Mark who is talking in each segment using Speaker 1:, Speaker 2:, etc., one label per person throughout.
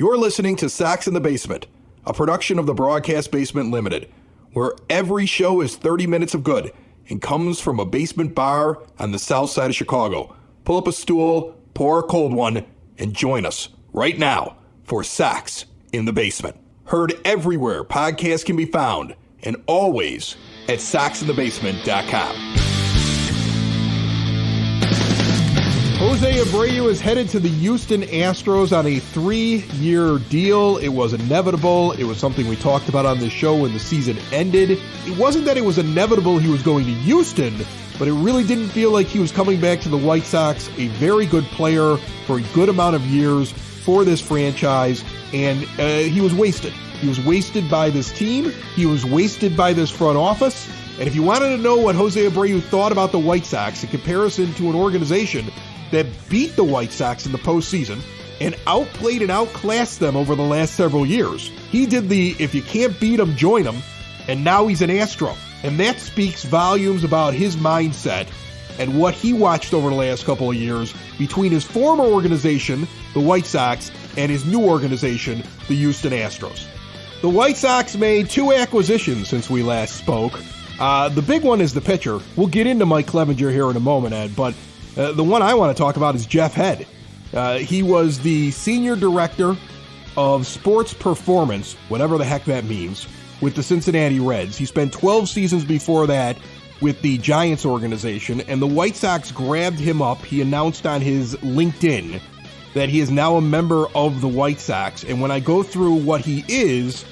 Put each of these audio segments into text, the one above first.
Speaker 1: You're listening to Sox in the Basement, a production of the Broadcast Basement Limited, where every show is 30 minutes of good and comes from a basement bar on the south side of Chicago. Pull up a stool, pour a cold one, and join us right now for Sox in the Basement. Heard everywhere podcasts can be found, and always at soxinthebasement.com.
Speaker 2: Jose Abreu is headed to the Houston Astros on a 3-year deal. It was inevitable. It was something we talked about on this show when the season ended. It wasn't that it was inevitable he was going to Houston, but it really didn't feel like he was coming back to the White Sox, a very good player for a good amount of years for this franchise, and he was wasted. He was wasted by this team. He was wasted by this front office. And if you wanted to know what Jose Abreu thought about the White Sox in comparison to an organization that beat the White Sox in the postseason and outplayed and outclassed them over the last several years, he did the if you can't beat them, join them, and now he's an Astro. And that speaks volumes about his mindset and what he watched over the last couple of years between his former organization, the White Sox, and his new organization, the Houston Astros. The White Sox made 2 acquisitions since we last spoke. The big one is the pitcher. We'll get into Mike Clevinger here in a moment, Ed, but the one I want to talk about is Jeff Head. He was the senior director of sports performance, whatever the heck that means, with the Cincinnati Reds. He spent 12 seasons before that with the Giants organization, and the White Sox grabbed him up. He announced on his LinkedIn that he is now a member of the White Sox, and when I go through what he is,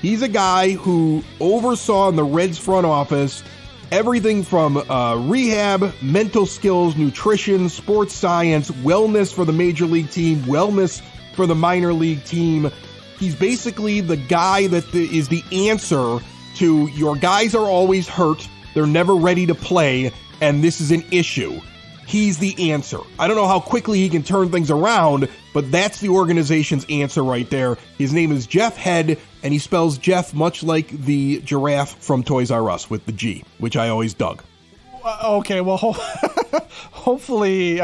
Speaker 2: he's a guy who oversaw in the Reds front office everything from rehab, mental skills, nutrition, sports science, wellness for the major league team, wellness for the minor league team. He's basically the guy that is the answer to your guys are always hurt, they're never ready to play, and this is an issue. He's the answer. I don't know how quickly he can turn things around, but that's the organization's answer right there. His name is Jeff Head, and he spells Jeff much like the giraffe from Toys R Us with the G, which I always dug.
Speaker 3: Okay, well, hopefully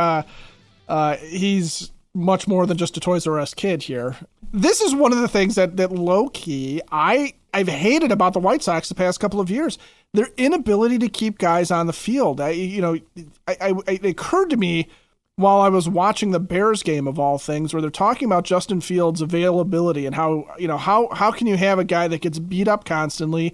Speaker 3: he's much more than just a Toys R Us kid here. This is one of the things that low-key I've hated about the White Sox the past couple of years. Their inability to keep guys on the field. It occurred to me while I was watching the Bears game of all things, where they're talking about Justin Fields' availability and how can you have a guy that gets beat up constantly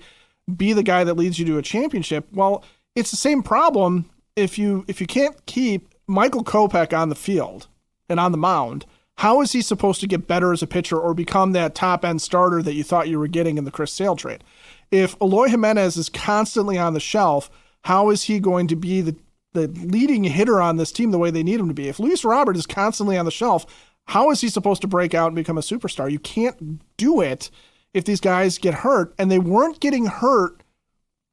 Speaker 3: be the guy that leads you to a championship? Well, it's the same problem if you can't keep Michael Kopech on the field and on the mound. How is he supposed to get better as a pitcher or become that top-end starter that you thought you were getting in the Chris Sale trade? If Eloy Jimenez is constantly on the shelf, how is he going to be the leading hitter on this team the way they need him to be? If Luis Robert is constantly on the shelf, how is he supposed to break out and become a superstar? You can't do it if these guys get hurt, and they weren't getting hurt.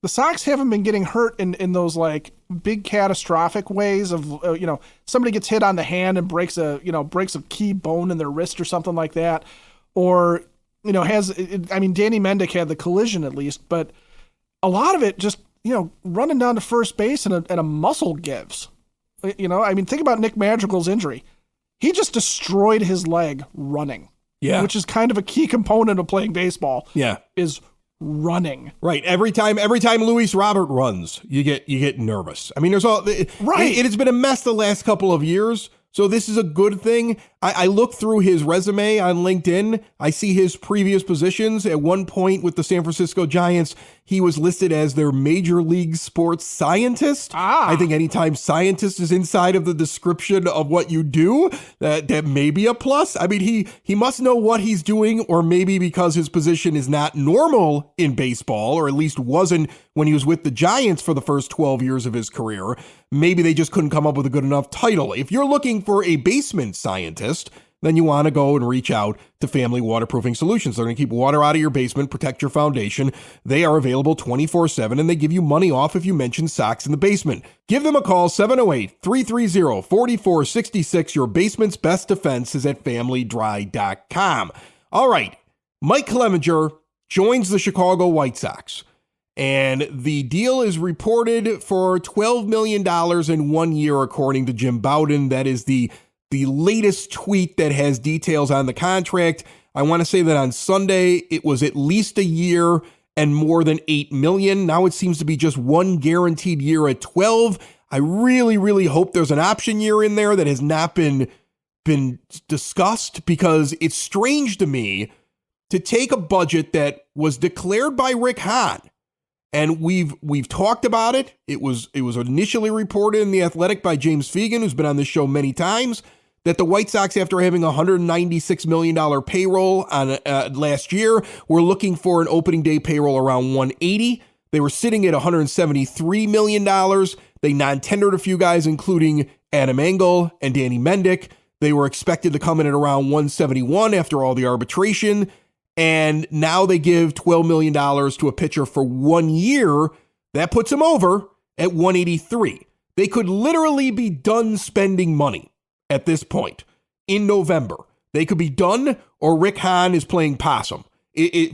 Speaker 3: The Sox haven't been getting hurt in those like big catastrophic ways of somebody gets hit on the hand and breaks a key bone in their wrist or something like that, or Danny Mendick had the collision at least, but a lot of it just running down to first base and a muscle gives. Think about Nick Madrigal's injury. He just destroyed his leg running. Yeah, which is kind of a key component of playing baseball. Yeah, is running.
Speaker 2: Right. Every time Luis Robert runs, you get nervous. I mean, there's all right. It has been a mess the last couple of years. So this is a good thing. I look through his resume on LinkedIn. I see his previous positions. At one point with the San Francisco Giants, he was listed as their major league sports scientist. I think anytime scientist is inside of the description of what you do, that may be a plus. I mean, he must know what he's doing, or maybe because his position is not normal in baseball, or at least wasn't when he was with the Giants for the first 12 years of his career. Maybe they just couldn't come up with a good enough title. If you're looking for a basement scientist, then you want to go and reach out to Family Waterproofing Solutions. They're going to keep water out of your basement, protect your foundation. They are available 24/7, and they give you money off if you mention Sox in the Basement. Give them a call, 708-330-4466. Your basement's best defense is at familydry.com. All right, Mike Clevinger joins the Chicago White Sox. And the deal is reported for $12 million in 1 year, according to Jim Bowden. That is the latest tweet that has details on the contract. I want to say that on Sunday, it was at least a year and more than $8 million. Now it seems to be just one guaranteed year at 12. I really, really hope there's an option year in there that has not been discussed, because it's strange to me to take a budget that was declared by Rick Hahn. And we've talked about it. It was initially reported in The Athletic by James Fegan, who's been on this show many times, that the White Sox, after having a $196 million payroll on last year, were looking for an opening day payroll around $180. They were sitting at $173 million. They non-tendered a few guys, including Adam Engel and Danny Mendick. They were expected to come in at around $171 after all the arbitration. And now they give $12 million to a pitcher for 1 year. That puts him over at $183. They could literally be done spending money at this point in November. They could be done, or Rick Hahn is playing possum.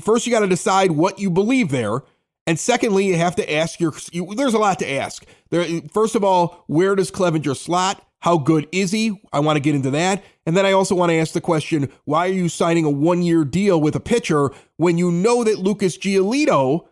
Speaker 2: First, you got to decide what you believe there. And secondly, you have to ask there's a lot to ask. First of all, where does Clevinger slot? How good is he? I want to get into that. And then I also want to ask the question, why are you signing a 1-year deal with a pitcher when you know that Lucas Giolito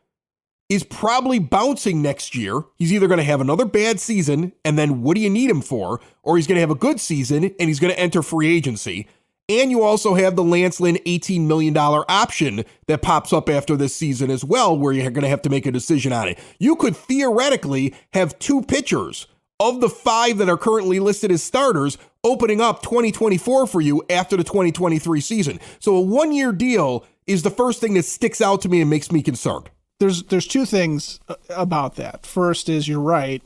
Speaker 2: is probably bouncing next year? He's either going to have another bad season, and then what do you need him for? Or he's going to have a good season, and he's going to enter free agency. And you also have the Lance Lynn $18 million option that pops up after this season as well, where you're going to have to make a decision on it. You could theoretically have 2 pitchers of the 5 that are currently listed as starters opening up 2024 for you after the 2023 season. So a 1-year deal is the first thing that sticks out to me and makes me concerned.
Speaker 3: There's 2 things about that. First is, you're right.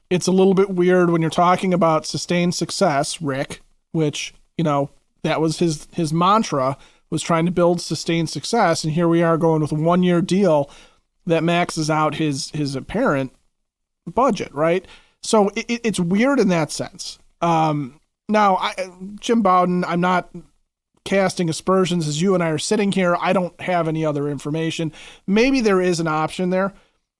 Speaker 3: It's a little bit weird when you're talking about sustained success, Rick, which, that was his mantra, was trying to build sustained success. And here we are going with a 1-year deal that maxes out his apparent budget, right? So it's weird in that sense. Now, Jim Bowden, I'm not casting aspersions as you and I are sitting here. I don't have any other information. Maybe there is an option there,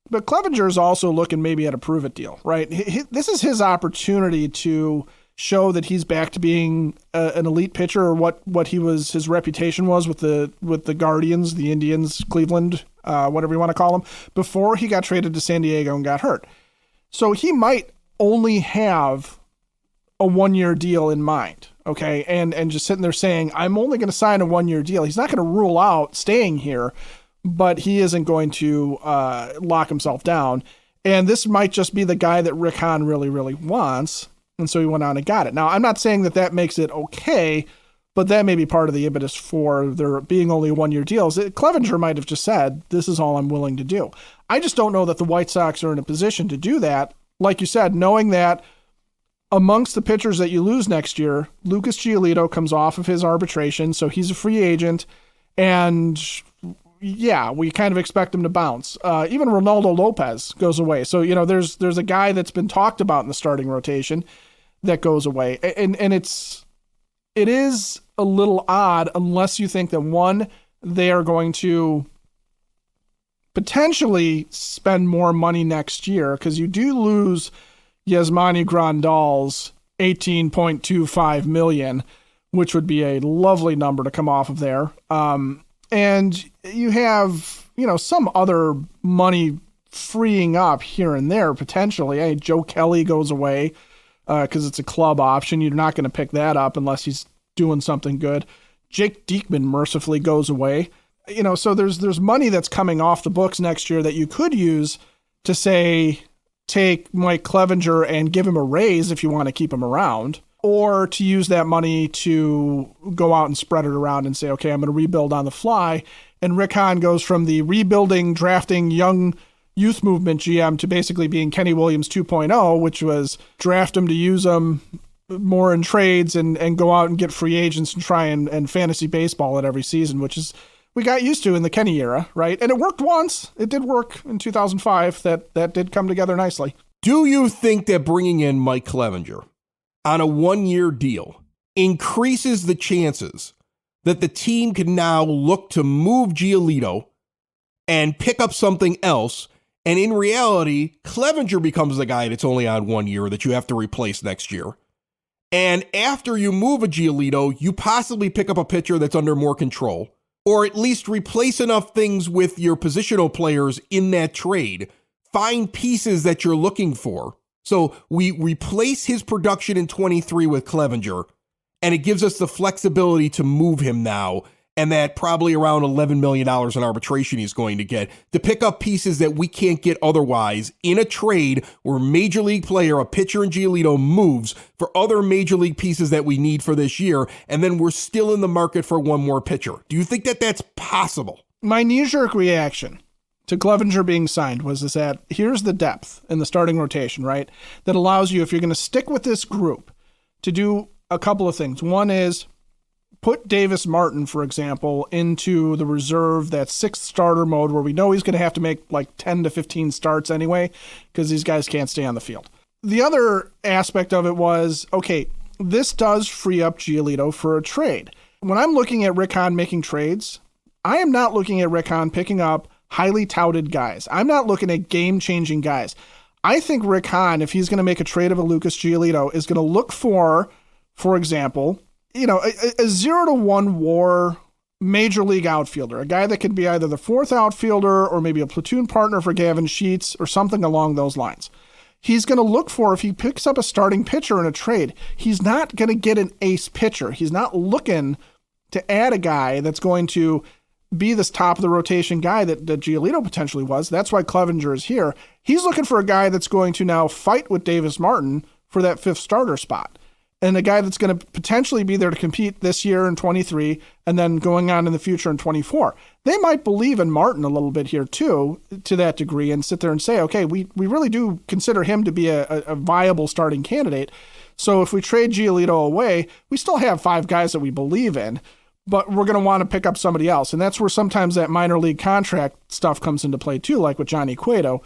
Speaker 3: but Clevinger is also looking maybe at a prove-it deal, right? This is his opportunity to show that he's back to being an elite pitcher, or what his reputation was with the Guardians, the Indians, Cleveland, whatever you want to call them, before he got traded to San Diego and got hurt. So he might only have a 1-year deal in mind, okay? And just sitting there saying, I'm only going to sign a 1-year deal. He's not going to rule out staying here, but he isn't going to lock himself down. And this might just be the guy that Rick Hahn really, really wants. And so he went on and got it. Now, I'm not saying that makes it okay, but that may be part of the impetus for there being only 1-year deals. Clevinger might have just said, this is all I'm willing to do. I just don't know that the White Sox are in a position to do that. Like you said, knowing that amongst the pitchers that you lose next year, Lucas Giolito comes off of his arbitration, so he's a free agent. And yeah, we kind of expect him to bounce. Even Ronaldo Lopez goes away. So, there's a guy that's been talked about in the starting rotation that goes away. And it is a little odd unless you think that, one, they are going to potentially spend more money next year, because you do lose Yasmani Grandal's $18.25 million, which would be a lovely number to come off of there. And you have, some other money freeing up here and there potentially. Joe Kelly goes away because it's a club option. You're not going to pick that up unless he's doing something good. Jake Diekman mercifully goes away. So there's money that's coming off the books next year that you could use to, say, take Mike Clevinger and give him a raise if you want to keep him around, or to use that money to go out and spread it around and say, okay, I'm going to rebuild on the fly. And Rick Hahn goes from the rebuilding, drafting young youth movement GM to basically being Kenny Williams 2.0, which was draft him to use them more in trades and go out and get free agents and try and fantasy baseball it every season, which is we got used to in the Kenny era, right? And it worked once. It did work in 2005. That did come together nicely.
Speaker 2: Do you think that bringing in Mike Clevinger on a 1-year deal increases the chances that the team can now look to move Giolito and pick up something else, and in reality, Clevinger becomes the guy that's only on 1 year that you have to replace next year? And after you move a Giolito, you possibly pick up a pitcher that's under more control, or at least replace enough things with your positional players in that trade. Find pieces that you're looking for. So we replace his production in 23 with Clevinger, and it gives us the flexibility to move him now, and that probably around $11 million in arbitration he's going to get to pick up pieces that we can't get otherwise in a trade where major league player, a pitcher in Giolito, moves for other major league pieces that we need for this year, and then we're still in the market for one more pitcher. Do you think that that's possible?
Speaker 3: My knee-jerk reaction to Clevinger being signed was that here's the depth in the starting rotation, right? That allows you, if you're going to stick with this group, to do a couple of things. One is put Davis Martin, for example, into the reserve, that sixth starter mode where we know he's going to have to make like 10 to 15 starts anyway because these guys can't stay on the field. The other aspect of it was, okay, this does free up Giolito for a trade. When I'm looking at Rick Hahn making trades, I am not looking at Rick Hahn picking up highly touted guys. I'm not looking at game-changing guys. I think Rick Hahn, if he's going to make a trade of a Lucas Giolito, is going to look for example, a 0-1 WAR major league outfielder, a guy that could be either the fourth outfielder or maybe a platoon partner for Gavin Sheets or something along those lines. He's going to look for, if he picks up a starting pitcher in a trade, he's not going to get an ace pitcher. He's not looking to add a guy that's going to be this top of the rotation guy that Giolito potentially was. That's why Clevinger is here. He's looking for a guy that's going to now fight with Davis Martin for that fifth starter spot. And a guy that's going to potentially be there to compete this year in 23 and then going on in the future in 24. They might believe in Martin a little bit here too, to that degree, and sit there and say, okay, we really do consider him to be a viable starting candidate. So if we trade Giolito away, we still have 5 guys that we believe in, but we're going to want to pick up somebody else. And that's where sometimes that minor league contract stuff comes into play too, like with Johnny Cueto.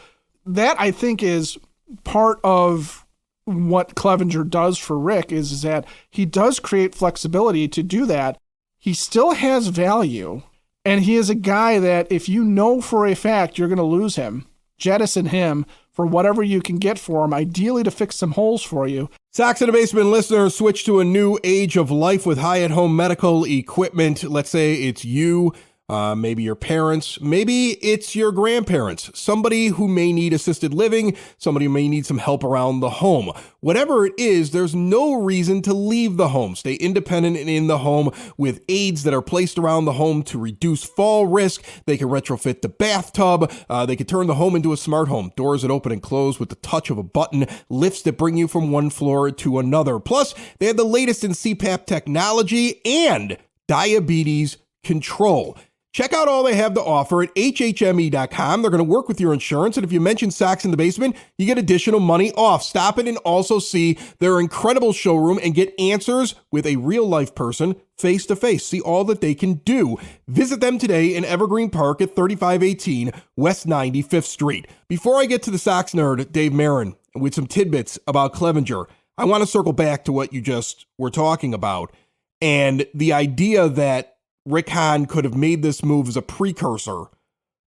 Speaker 3: That, I think, is part of what Clevinger does for Rick is that he does create flexibility to do that. He still has value, and he is a guy that if you know for a fact you're going to lose him, jettison him for whatever you can get for him, ideally to fix some holes for you.
Speaker 2: Sox in the Basement listeners, switch to a new age of life with Hyatt Home Medical Equipment. Let's say it's you, maybe your parents, maybe it's your grandparents, somebody who may need assisted living, somebody who may need some help around the home. Whatever it is, there's no reason to leave the home. Stay independent and in the home with aids that are placed around the home to reduce fall risk. They can retrofit the bathtub. They can turn the home into a smart home. Doors that open and close with the touch of a button. Lifts that bring you from one floor to another. Plus, they have the latest in CPAP technology and diabetes control. Check out all they have to offer at hhme.com. They're going to work with your insurance, and if you mention Sox in the Basement, you get additional money off. Stop in and also see their incredible showroom and get answers with a real-life person face-to-face. See all that they can do. Visit them today in Evergreen Park at 3518 West 95th Street. Before I get to the Sox nerd, Dave Marin, with some tidbits about Clevinger, I want to circle back to what you just were talking about and the idea that Rick Hahn could have made this move as a precursor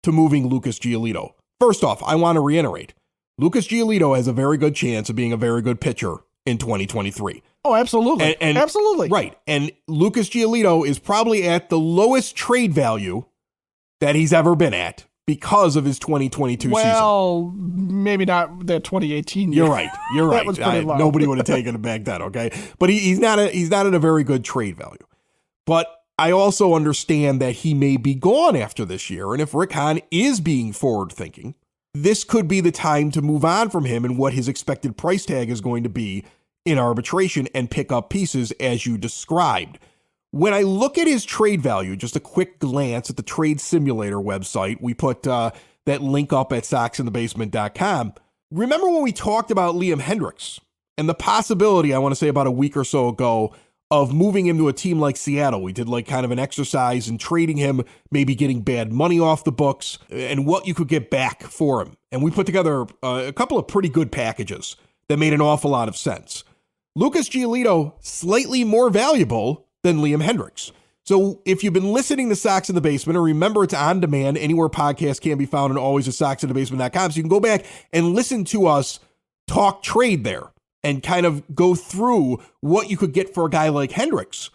Speaker 2: to moving Lucas Giolito. First off, I want to reiterate, Lucas Giolito has a very good chance of being a very good pitcher in 2023.
Speaker 3: Oh, absolutely.
Speaker 2: And
Speaker 3: absolutely.
Speaker 2: Right. And Lucas Giolito is probably at the lowest trade value that he's ever been at because of his 2022 season.
Speaker 3: Well, maybe not that 2018 year.
Speaker 2: You're right. You're right.
Speaker 3: That was pretty low.
Speaker 2: Nobody would have taken it back then, okay? But he's not at a very good trade value. But I also understand that he may be gone after this year, and if Rick Hahn is being forward-thinking, this could be the time to move on from him and what his expected price tag is going to be in arbitration and pick up pieces as you described. When I look at his trade value, just a quick glance at the Trade Simulator website, we put that link up at soxinthebasement.com. Remember when we talked about Liam Hendricks and the possibility, I want to say about a week or so ago, of moving him to a team like Seattle? We did like kind of an exercise in trading him, maybe getting bad money off the books and what you could get back for him. And we put together a couple of pretty good packages that made an awful lot of sense. Lucas Giolito, slightly more valuable than Liam Hendricks. So if you've been listening to Sox in the Basement, or remember it's on demand anywhere podcasts can be found and always at soxinthebasement.com. So you can go back and listen to us talk trade there. and kind of go through what you could get for a guy like Hendricks.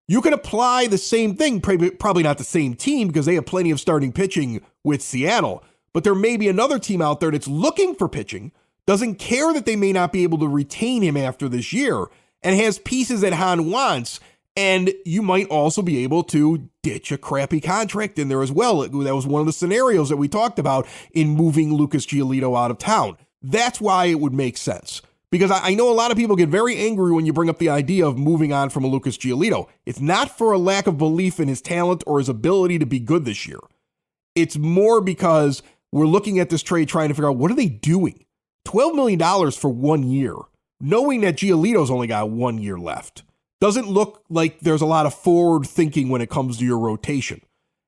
Speaker 2: You can apply the same thing, probably not the same team because they have plenty of starting pitching with Seattle, but there may be another team out there that's looking for pitching, doesn't care that they may not be able to retain him after this year, and has pieces that Hahn wants, and you might also be able to ditch a crappy contract in there as well. That was one of the scenarios that we talked about in moving Lucas Giolito out of town. That's why it would make sense. Because I know a lot of people get very angry when you bring up the idea of moving on from a Lucas Giolito. It's not for a lack of belief in his talent or his ability to be good this year. It's more because we're looking at this trade trying to figure out what are they doing? $12 million for 1 year, knowing that Giolito's only got 1 year left. Doesn't look like there's a lot of forward thinking when it comes to your rotation.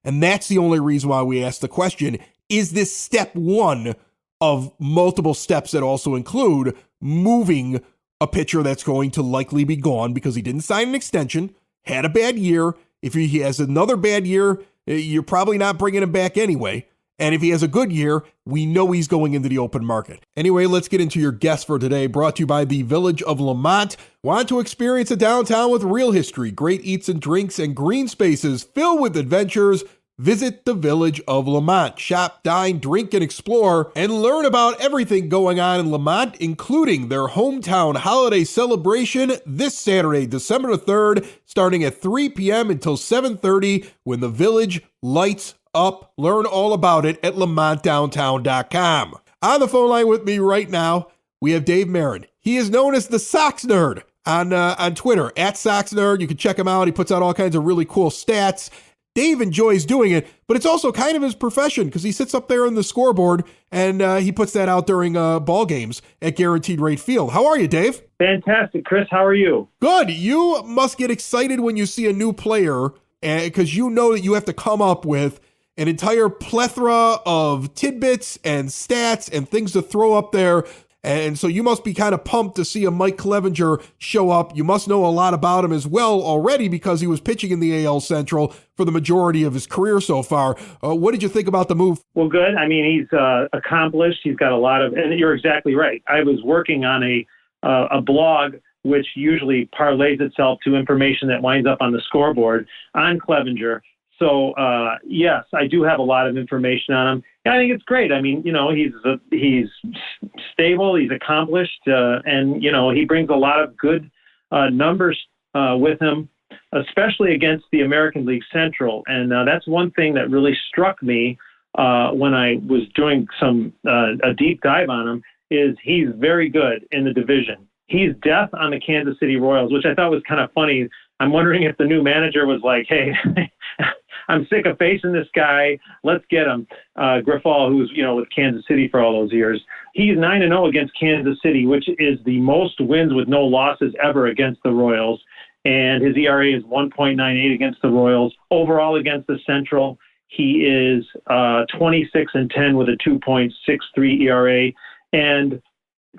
Speaker 2: And that's the only reason why we asked the question, is this step one of multiple steps that also include moving a pitcher that's going to likely be gone because he didn't sign an extension, had a bad year. If he has another bad year, you're probably not bringing him back anyway. And if he has a good year, we know he's going into the open market. Anyway, let's get into your guest for today, brought to you by the Village of Lamont. Want to experience a downtown with real history, great eats and drinks, and green spaces filled with adventures? Visit the Village of Lamont. Shop, dine, drink, and explore, and learn about everything going on in Lamont, including their hometown holiday celebration this Saturday, December the 3rd, starting at 3 p.m. until 7:30 when the Village lights up. Learn all about it at lamontdowntown.com. On the phone line with me right now, we have Dave Marin. He is known as the Sox Nerd on Twitter, at Sox Nerd. You can check him out. He puts out all kinds of really cool stats. Dave enjoys doing it, but it's also kind of his profession because he sits up there on the scoreboard and he puts that out during ball games at Guaranteed Rate Field. How are you, Dave?
Speaker 4: Fantastic. Chris, how are you?
Speaker 2: Good. You must get excited when you see a new player because you know that you have to come up with an entire plethora of tidbits and stats and things to throw up there. And so you must be kind of pumped to see a Mike Clevinger show up. You must know a lot about him as well already because he was pitching in the AL Central for the majority of his career so far. What did you think about the move?
Speaker 4: Well, good. I mean, he's accomplished. He's got a lot of, and you're exactly right. I was working on a blog which usually parlays itself to information that winds up on the scoreboard on Clevinger. So, yes, I do have a lot of information on him. I think it's great. I mean, you know, he's stable, he's accomplished, and, you know, he brings a lot of good numbers with him, especially against the American League Central. And that's one thing that really struck me when I was doing a deep dive on him is he's very good in the division. He's death on the Kansas City Royals, which I thought was kind of funny. I'm wondering if the new manager was like, hey, I'm sick of facing this guy. Let's get him. Grifol, who's, you know, with Kansas City for all those years. He's 9-0 against Kansas City, which is the most wins with no losses ever against the Royals. And his ERA is 1.98 against the Royals. Overall against the Central, he is 26-10 with a 2.63 ERA. And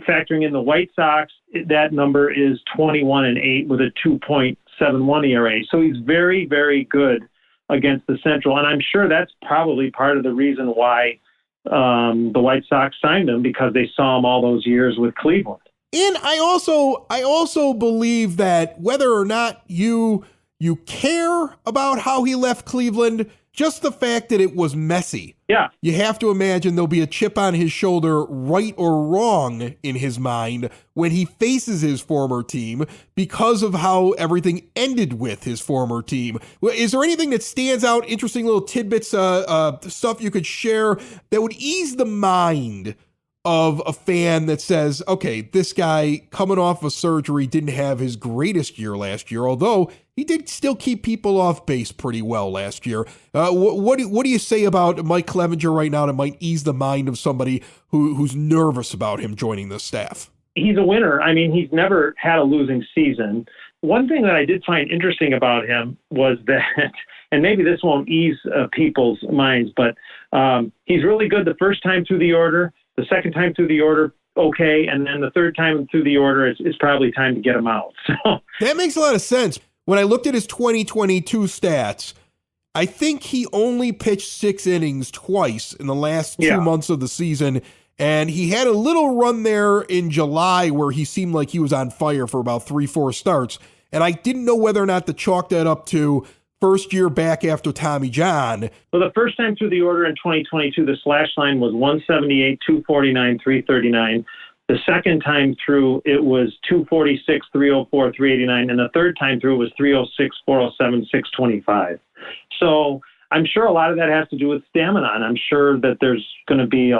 Speaker 4: factoring in the White Sox, that number is 21-8 with a 2.71 ERA. So he's very, very good against the Central. And I'm sure that's probably part of the reason why the White Sox signed him, because they saw him all those years with Cleveland.
Speaker 2: And I also believe that whether or not you care about how he left Cleveland, just the fact that it was messy.
Speaker 4: Yeah.
Speaker 2: You have to imagine there'll be a chip on his shoulder, right or wrong in his mind, when he faces his former team because of how everything ended with his former team. Is there anything that stands out, interesting little tidbits, stuff you could share that would ease the mind of a fan that says, okay, this guy coming off of surgery didn't have his greatest year last year, although he did still keep people off base pretty well last year. What do you say about Mike Clevinger right now that might ease the mind of somebody who's nervous about him joining the staff?
Speaker 4: He's a winner. I mean, he's never had a losing season. One thing that I did find interesting about him was that, and maybe this won't ease people's minds, but he's really good the first time through the order. The second time through the order, okay. And then the third time through the order, it's probably time to get him out. So
Speaker 2: that makes a lot of sense. When I looked at his 2022 stats, I think he only pitched 6 innings twice in the last 2 months of the season. And he had a little run there in July where he seemed like he was on fire for about 3-4 starts. And I didn't know whether or not to chalk that up to first year back after Tommy John.
Speaker 4: Well, the first time through the order in 2022, the slash line was 178, 249, 339. The second time through, it was 246, 304, 389. And the third time through, it was 306, 407, 625. So I'm sure a lot of that has to do with stamina. And I'm sure that there's going to be,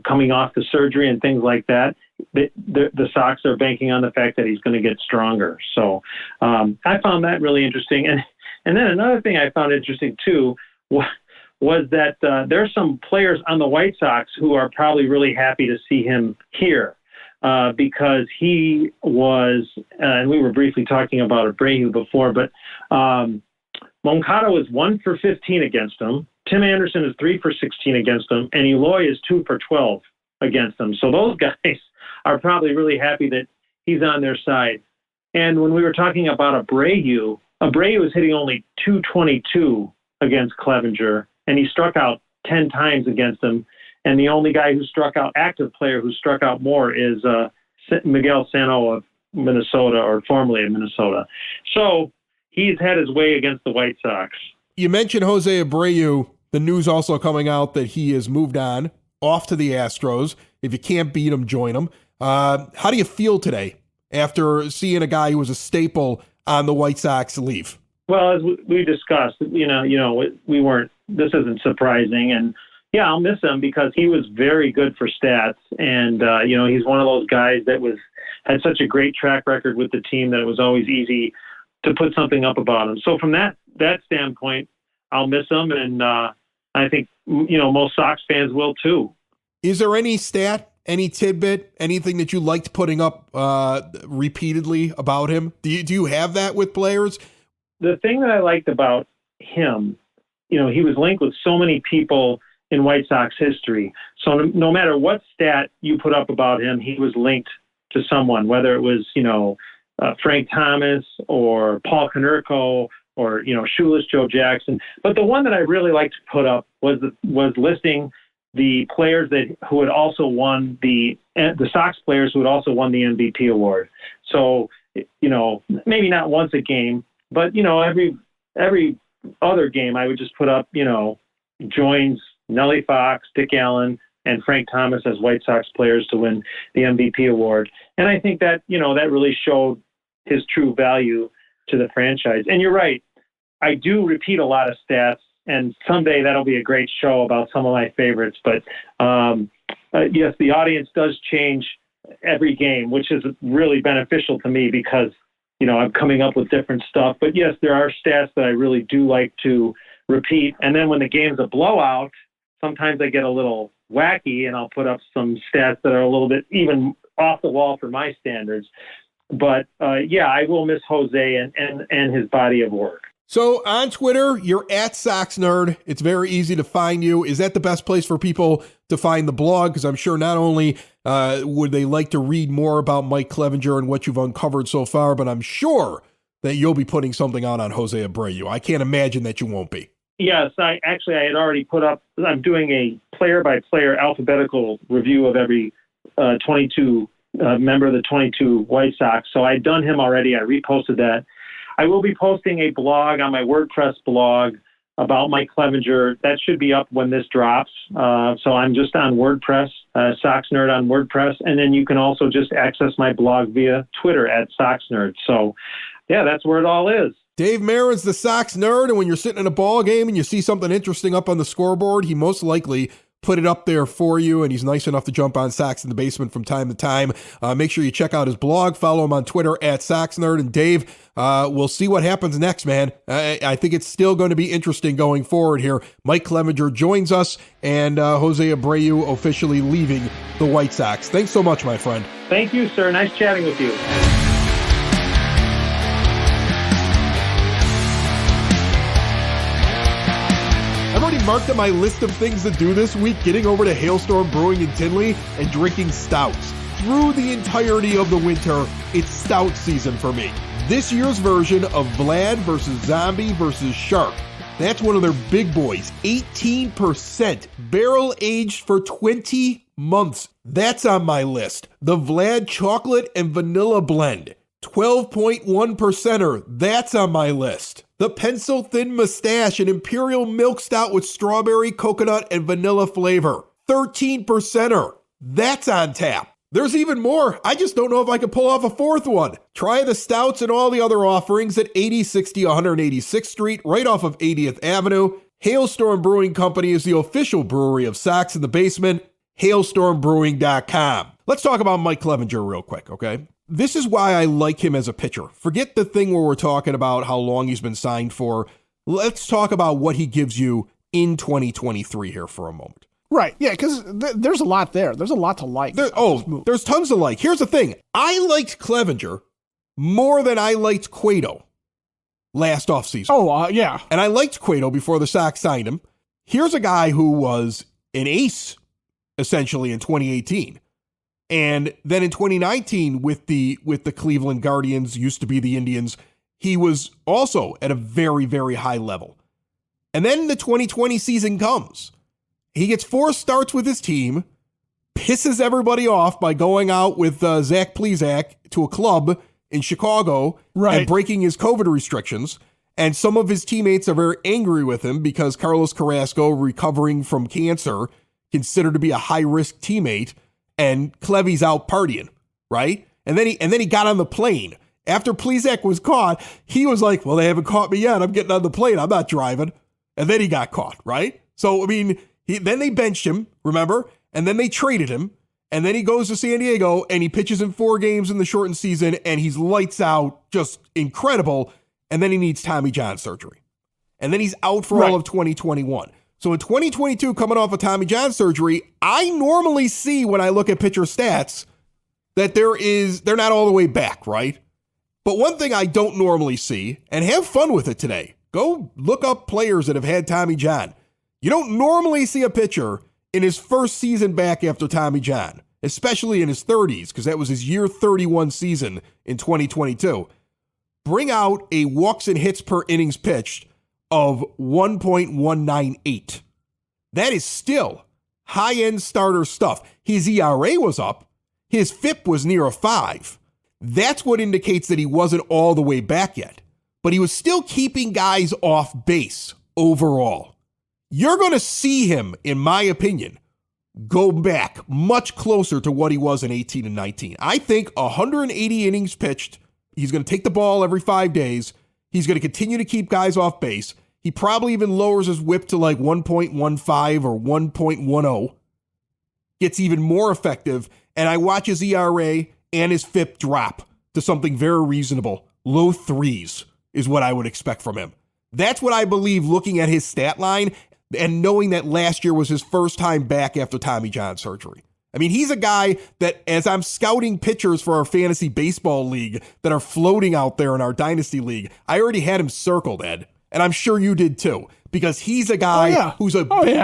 Speaker 4: coming off the surgery and things like that. The Sox are banking on the fact that he's going to get stronger. So I found that really interesting. And then another thing I found interesting, too, was that there are some players on the White Sox who are probably really happy to see him here because he was, and we were briefly talking about Abreu before, but Moncada is 1 for 15 against him. Tim Anderson is 3 for 16 against him, and Eloy is 2 for 12 against him. So those guys are probably really happy that he's on their side. And when we were talking about Abreu was hitting only 222 against Clevinger, and he struck out 10 times against him. And the only guy who struck out, active player who struck out more, is Miguel Sano of Minnesota, or formerly of Minnesota. So he's had his way against the White Sox.
Speaker 2: You mentioned Jose Abreu. The news also coming out that he has moved on, off to the Astros. If you can't beat him, join him. How do you feel today after seeing a guy who was a staple on the White Sox leave?
Speaker 4: Well, as we discussed, we weren't. This isn't surprising, and yeah, I'll miss him because he was very good for stats, and he's one of those guys that had such a great track record with the team that it was always easy to put something up about him. So from that standpoint, I'll miss him, and I think most Sox fans will too.
Speaker 2: Is there any stat, any tidbit, anything that you liked putting up repeatedly about him? Do you have that with players?
Speaker 4: The thing that I liked about him, he was linked with so many people in White Sox history. So no matter what stat you put up about him, he was linked to someone, whether it was, Frank Thomas or Paul Konerko or, Shoeless Joe Jackson. But the one that I really liked to put up was listing the players who had also won the Sox players who had also won the MVP award. So, maybe not once a game, but, every other game I would just put up, joins Nellie Fox, Dick Allen, and Frank Thomas as White Sox players to win the MVP award. And I think that, that really showed his true value to the franchise. And you're right. I do repeat a lot of stats, and someday that'll be a great show about some of my favorites. But yes, the audience does change every game, which is really beneficial to me because, I'm coming up with different stuff. But yes, there are stats that I really do like to repeat. And then when the game's a blowout, sometimes I get a little wacky and I'll put up some stats that are a little bit even off the wall for my standards. But I will miss Jose and his body of work.
Speaker 2: So on Twitter, you're at Sox Nerd. It's very easy to find you. Is that the best place for people to find the blog? Because I'm sure not only would they like to read more about Mike Clevinger and what you've uncovered so far, but I'm sure that you'll be putting something out on Jose Abreu. I can't imagine that you won't be.
Speaker 4: Yes, I had already put up, I'm doing a player-by-player alphabetical review of every 22 member of the 22 White Sox. So I'd done him already. I reposted that. I will be posting a blog on my WordPress blog about Mike Clevinger. That should be up when this drops. So I'm just on WordPress, Sox Nerd on WordPress. And then you can also just access my blog via Twitter at Sox Nerd. So, yeah, that's where it all is.
Speaker 2: Dave Marin's the Sox Nerd, and when you're sitting in a ball game and you see something interesting up on the scoreboard, he most likely put it up there for you, and he's nice enough to jump on Sox in the Basement from time to time. Make sure you check out his blog. Follow him on Twitter at Sox Nerd. And Dave, we'll see what happens next, man. I think it's still going to be interesting going forward here. Mike Clevinger joins us, and Jose Abreu officially leaving the White Sox. Thanks so much, my friend.
Speaker 4: Thank you, sir. Nice chatting with you.
Speaker 2: I've already marked on my list of things to do this week, getting over to Hailstorm Brewing in Tinley and drinking stouts. Through the entirety of the winter, it's stout season for me. This year's version of Vlad versus Zombie versus Shark That's one of their big boys. 18%. Barrel aged for 20 months. That's on my list. The Vlad Chocolate and Vanilla Blend. 12.1%er. That's on my list. The Pencil Thin Mustache and Imperial Milk Stout with strawberry, coconut, and vanilla flavor. 13%er. That's on tap. There's even more. I just don't know if I can pull off a fourth one. Try the stouts and all the other offerings at 8060 186th Street, right off of 80th Avenue. Hailstorm Brewing Company is the official brewery of Sox in the Basement. Hailstormbrewing.com. Let's talk about Mike Clevinger real quick, okay? This is why I like him as a pitcher. Forget the thing where we're talking about how long he's been signed for. Let's talk about what he gives you in 2023 here for a moment.
Speaker 3: Right, yeah, because there's a lot there. There's a lot to like.
Speaker 2: There's tons to like. Here's the thing. I liked Clevinger more than I liked Cueto last offseason.
Speaker 3: Oh, yeah.
Speaker 2: And I liked Cueto before the Sox signed him. Here's a guy who was an ace, essentially, in 2018. And then in 2019, with the Cleveland Guardians, used to be the Indians, he was also at a very, very high level. And then the 2020 season comes. He gets 4 starts with his team, pisses everybody off by going out with Zach Plesac to a club in Chicago and breaking his COVID restrictions. And some of his teammates are very angry with him because Carlos Carrasco, recovering from cancer, considered to be a high-risk teammate, and Clevy's out partying, right? And then he got on the plane. After Plesac was caught, he was like, well, they haven't caught me yet. I'm getting on the plane. I'm not driving. And then he got caught, right? So, I mean, then they benched him, remember? And then they traded him. And then he goes to San Diego and he pitches in 4 games in the shortened season and he's lights out, just incredible. And then he needs Tommy John surgery. And then he's out for all of 2021. So in 2022, coming off of Tommy John surgery, I normally see when I look at pitcher stats that they're not all the way back, right? But one thing I don't normally see, and have fun with it today, go look up players that have had Tommy John. You don't normally see a pitcher in his first season back after Tommy John, especially in his 30s, because that was his year 31 season in 2022, bring out a walks and hits per innings pitched of 1.198. That is still high-end starter stuff. His ERA was up. His FIP was near a 5. That's what indicates that he wasn't all the way back yet. But he was still keeping guys off base overall. You're going to see him, in my opinion, go back much closer to what he was in 18 and 19. I think 180 innings pitched. He's going to take the ball every 5 days. He's going to continue to keep guys off base. He probably even lowers his whip to like 1.15 or 1.10. Gets even more effective. And I watch his ERA and his FIP drop to something very reasonable. Low 3s is what I would expect from him. That's what I believe looking at his stat line and knowing that last year was his first time back after Tommy John surgery. I mean, he's a guy that as I'm scouting pitchers for our fantasy baseball league that are floating out there in our dynasty league, I already had him circled, Ed. And I'm sure you did too, because he's a guy who's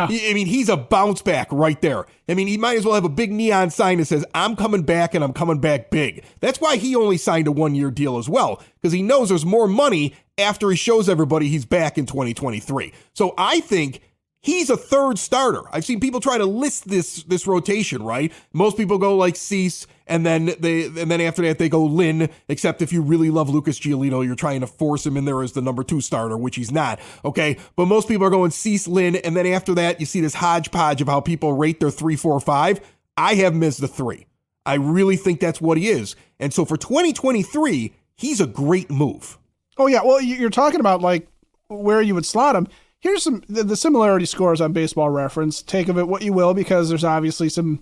Speaker 2: he's a bounce back right there. I mean, he might as well have a big neon sign that says, I'm coming back and I'm coming back big. That's why he only signed a 1-year deal as well, because he knows there's more money after he shows everybody he's back in 2023. So I think he's a third starter. I've seen people try to list this rotation, right? Most people go like Cease, and then after that they go Lynn, except if you really love Lucas Giolito, you're trying to force him in there as the number 2 starter, which he's not, okay? But most people are going Cease, Lynn, and then after that you see this hodgepodge of how people rate their 3, 4, 5. I have him as the 3. I really think that's what he is. And so for 2023, he's a great move.
Speaker 3: Oh, yeah. Well, you're talking about like where you would slot him. Here's the similarity scores on Baseball Reference. Take of it what you will, because there's obviously some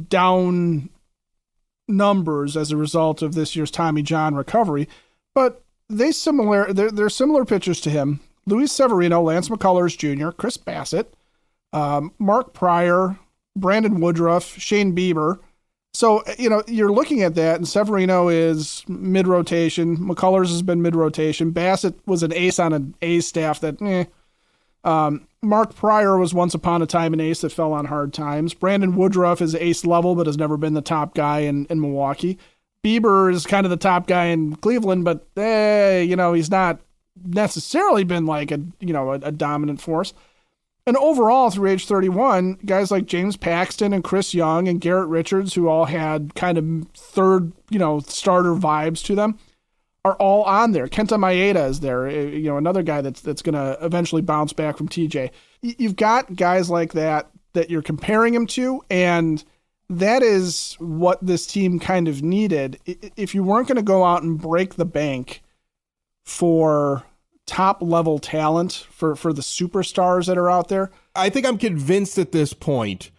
Speaker 3: down numbers as a result of this year's Tommy John recovery, but they're similar pitchers to him. Luis Severino, Lance McCullers Jr., Chris Bassett, Mark Pryor, Brandon Woodruff, Shane Bieber. So, you're looking at that, and Severino is mid-rotation. McCullers has been mid-rotation. Bassett was an ace on an A's staff that, Mark Pryor was once upon a time an ace that fell on hard times. Brandon Woodruff is ace level, but has never been the top guy in Milwaukee. Bieber is kind of the top guy in Cleveland, but, he's not necessarily been like a dominant force. And overall, through age 31, guys like James Paxton and Chris Young and Garrett Richards, who all had kind of third, starter vibes to them, are all on there. Kenta Maeda is there, another guy that's going to eventually bounce back from TJ. You've got guys like that you're comparing him to, and that is what this team kind of needed. If you weren't going to go out and break the bank for top level talent, for the superstars that are out there,
Speaker 2: I think I'm convinced at this point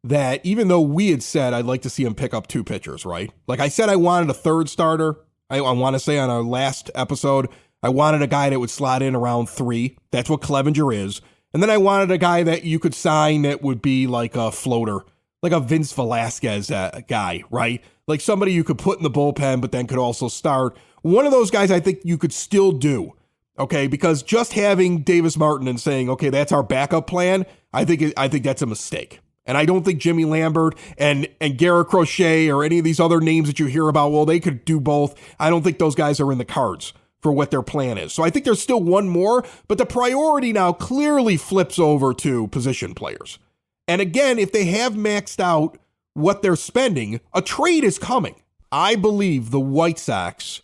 Speaker 2: that even though we had said I'd like to see him pick up 2 pitchers, right? Like I said, I wanted a third starter. I want to say on our last episode, I wanted a guy that would slot in around 3. That's what Clevinger is. And then I wanted a guy that you could sign that would be like a floater, like a Vince Velasquez guy, right? Like somebody you could put in the bullpen, but then could also start. One of those guys I think you could still do, okay? Because just having Davis Martin and saying, okay, that's our backup plan, I think that's a mistake. And I don't think Jimmy Lambert and Garrett Crochet or any of these other names that you hear about, well, they could do both. I don't think those guys are in the cards for what their plan is. So I think there's still one more, but the priority now clearly flips over to position players. And again, if they have maxed out what they're spending, a trade is coming. I believe the White Sox,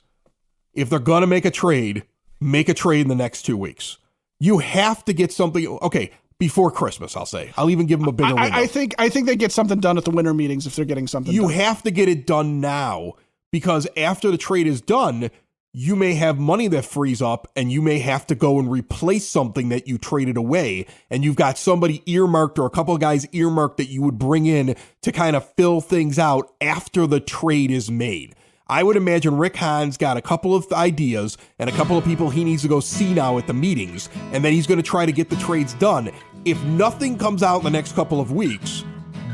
Speaker 2: if they're going to make a trade in the next 2 weeks. You have to get something, okay, before Christmas, I'll say. I'll even give them a bigger window.
Speaker 3: I think they get something done at the winter meetings if they're getting something done.
Speaker 2: You have to get it done now, because after the trade is done, you may have money that frees up and you may have to go and replace something that you traded away. And you've got somebody earmarked or a couple of guys earmarked that you would bring in to kind of fill things out after the trade is made. I would imagine Rick Hahn's got a couple of ideas and a couple of people he needs to go see now at the meetings, and then he's going to try to get the trades done. If nothing comes out in the next couple of weeks,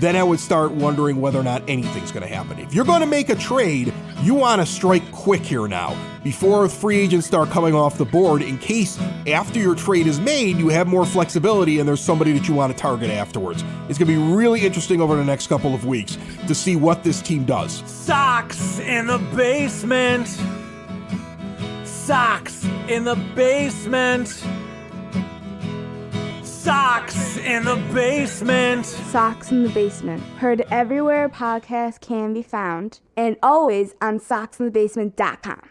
Speaker 2: then I would start wondering whether or not anything's going to happen. If you're going to make a trade, you want to strike quick here now before free agents start coming off the board, in case after your trade is made, you have more flexibility and there's somebody that you want to target afterwards. It's going to be really interesting over the next couple of weeks to see what this team does.
Speaker 5: Sox in the basement. Sox in the basement. Sox in the basement.
Speaker 6: Sox in the Basement. Heard everywhere podcasts can be found, and always on soxinthebasement.com.